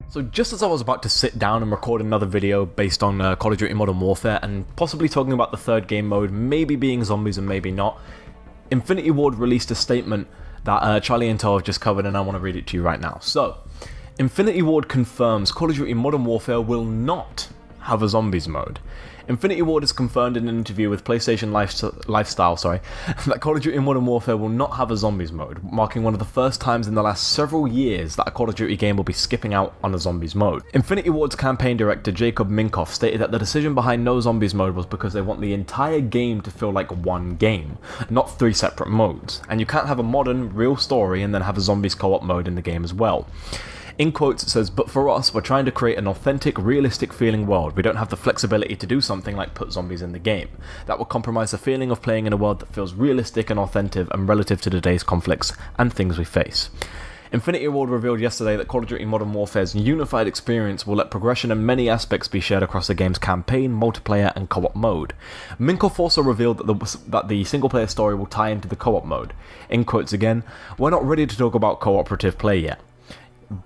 So just as I was about to sit down and record another video based on Call of Duty Modern Warfare and possibly talking about the third game mode maybe being zombies and maybe not, Infinity Ward released a statement that Charlie and Toe have just covered, and I want to read it to you right now. So, Infinity Ward confirms Call of Duty Modern Warfare will not have a zombies mode. Infinity Ward has confirmed in an interview with PlayStation Lifestyle, that Call of Duty Modern Warfare will not have a zombies mode, marking one of the first times in the last several years that a Call of Duty game will be skipping out on a zombies mode. Infinity Ward's campaign director Jacob Minkoff stated that the decision behind no zombies mode was because they want the entire game to feel like one game, not three separate modes, and you can't have a modern, real story and then have a zombies co-op mode in the game as well. In quotes it says, "But for us, we're trying to create an authentic, realistic feeling world. We don't have the flexibility to do something like put zombies in the game. That would compromise the feeling of playing in a world that feels realistic and authentic and relative to today's conflicts and things we face." Infinity Ward revealed yesterday that Call of Duty Modern Warfare's unified experience will let progression in many aspects be shared across the game's campaign, multiplayer, and co-op mode. Minkoff also revealed that the single-player story will tie into the co-op mode. In quotes again, "We're not ready to talk about cooperative play yet.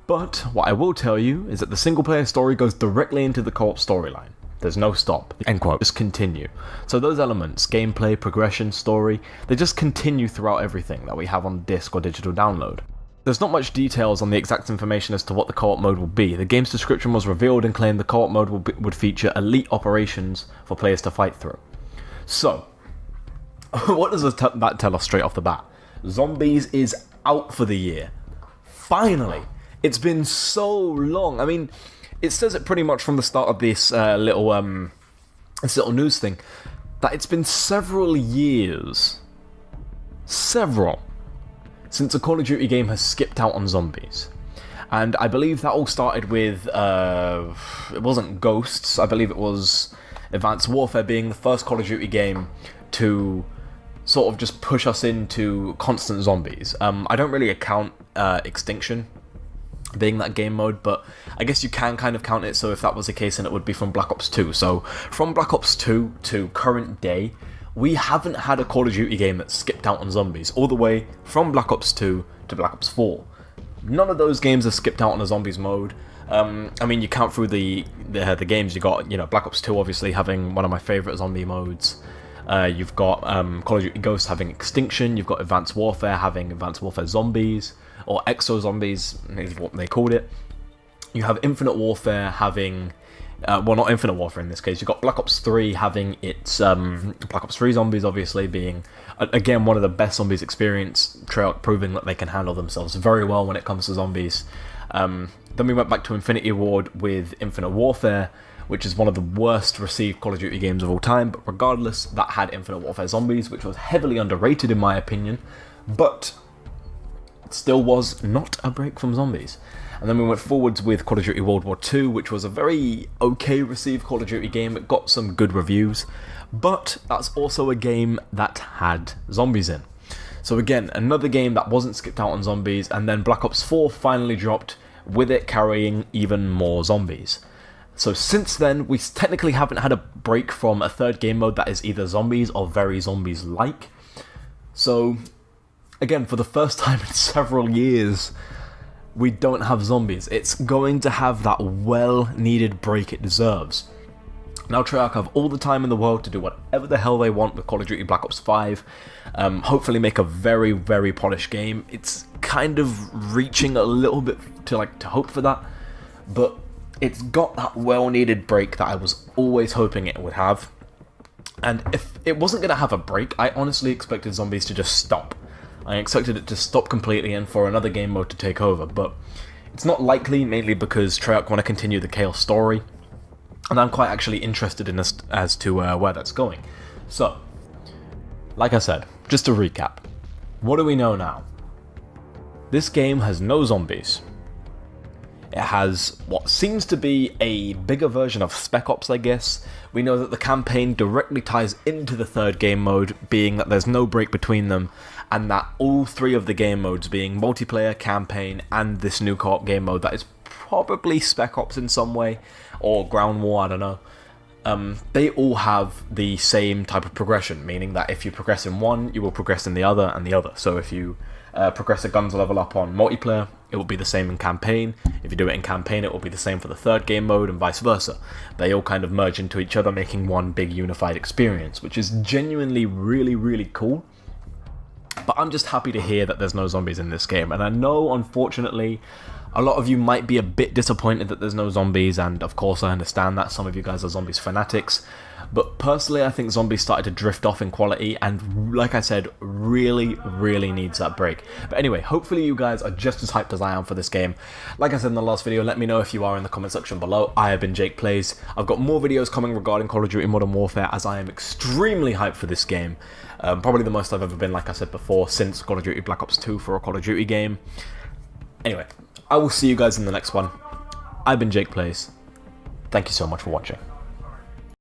But what I will tell you is that the single-player story goes directly into the co-op storyline. There's no stop." End quote. Just continue. So those elements, gameplay, progression, story, they just continue throughout everything that we have on disc or digital download. There's not much details on the exact information as to what the co-op mode will be. The game's description was revealed and claimed the co-op mode would feature elite operations for players to fight through. So, what does that tell us straight off the bat? Zombies is out for the year. Finally! It's been so long. I mean, it says it pretty much from the start of this little news thing, that it's been several years, since a Call of Duty game has skipped out on zombies. And I believe that all started with, it wasn't Ghosts, I believe it was Advanced Warfare being the first Call of Duty game to sort of just push us into constant zombies. I don't really account Extinction being that game mode, but I guess you can kind of count it, so if that was the case then it would be from Black Ops 2. So from Black Ops 2 to current day, we haven't had a Call of Duty game that skipped out on zombies, all the way from Black Ops 2 to Black Ops 4. None of those games have skipped out on a zombies mode. I mean, you count through the games, you got, Black Ops 2 obviously having one of my favourite zombie modes. You've got Call of Duty Ghosts having Extinction, you've got Advanced Warfare having Advanced Warfare Zombies, or Exo Zombies is what they called it. You have Infinite Warfare having, well, not Infinite Warfare in this case, you've got Black Ops 3 having its, Black Ops 3 Zombies obviously being, again, one of the best zombies experience, Treyarch proving that they can handle themselves very well when it comes to zombies. Then we went back to Infinity Ward with Infinite Warfare, which is one of the worst received Call of Duty games of all time, but regardless, that had Infinite Warfare Zombies, which was heavily underrated in my opinion, but it still was not a break from zombies. And then we went forwards with Call of Duty World War II, which was a very okay received Call of Duty game. It got some good reviews, but that's also a game that had zombies in. So again, another game that wasn't skipped out on zombies, and then Black Ops 4 finally dropped, with it carrying even more zombies. So since then, we technically haven't had a break from a third game mode that is either zombies or very zombies-like. So, again, for the first time in several years, we don't have zombies. It's going to have that well-needed break it deserves. Now Treyarch have all the time in the world to do whatever the hell they want with Call of Duty Black Ops 5. Hopefully make a very, very polished game. It's kind of reaching a little bit to hope for that, but it's got that well-needed break that I was always hoping it would have. And if it wasn't going to have a break, I honestly expected zombies to just stop. I expected it to stop completely and for another game mode to take over, but it's not likely, mainly because Treyarch want to continue the Chaos story, and I'm quite actually interested in this as to where that's going. So, like I said, just to recap, what do we know now? This game has no zombies. It has what seems to be a bigger version of Spec Ops, I guess. We know that the campaign directly ties into the third game mode, being that there's no break between them, and that all three of the game modes, being multiplayer, campaign, and this new co-op game mode that is probably Spec Ops in some way, or Ground War, I don't know, they all have the same type of progression, meaning that if you progress in one, you will progress in the other and the other. So if you progress a guns level up on multiplayer, it will be the same in campaign. If you do it in campaign, it will be the same for the third game mode, and vice versa. They all kind of merge into each other, making one big unified experience, which is genuinely really, really cool. But I'm just happy to hear that there's no zombies in this game, and I know, unfortunately, a lot of you might be a bit disappointed that there's no zombies, and of course I understand that. Some of you guys are zombies fanatics. But personally, I think zombies started to drift off in quality, and like I said, really, really needs that break. But anyway, hopefully you guys are just as hyped as I am for this game. Like I said in the last video, let me know if you are in the comment section below. I have been Jake Plays. I've got more videos coming regarding Call of Duty Modern Warfare, as I am extremely hyped for this game. Probably the most I've ever been, like I said before, since Call of Duty Black Ops 2 for a Call of Duty game. Anyway, I will see you guys in the next one. I've been Jake Plays. Thank you so much for watching.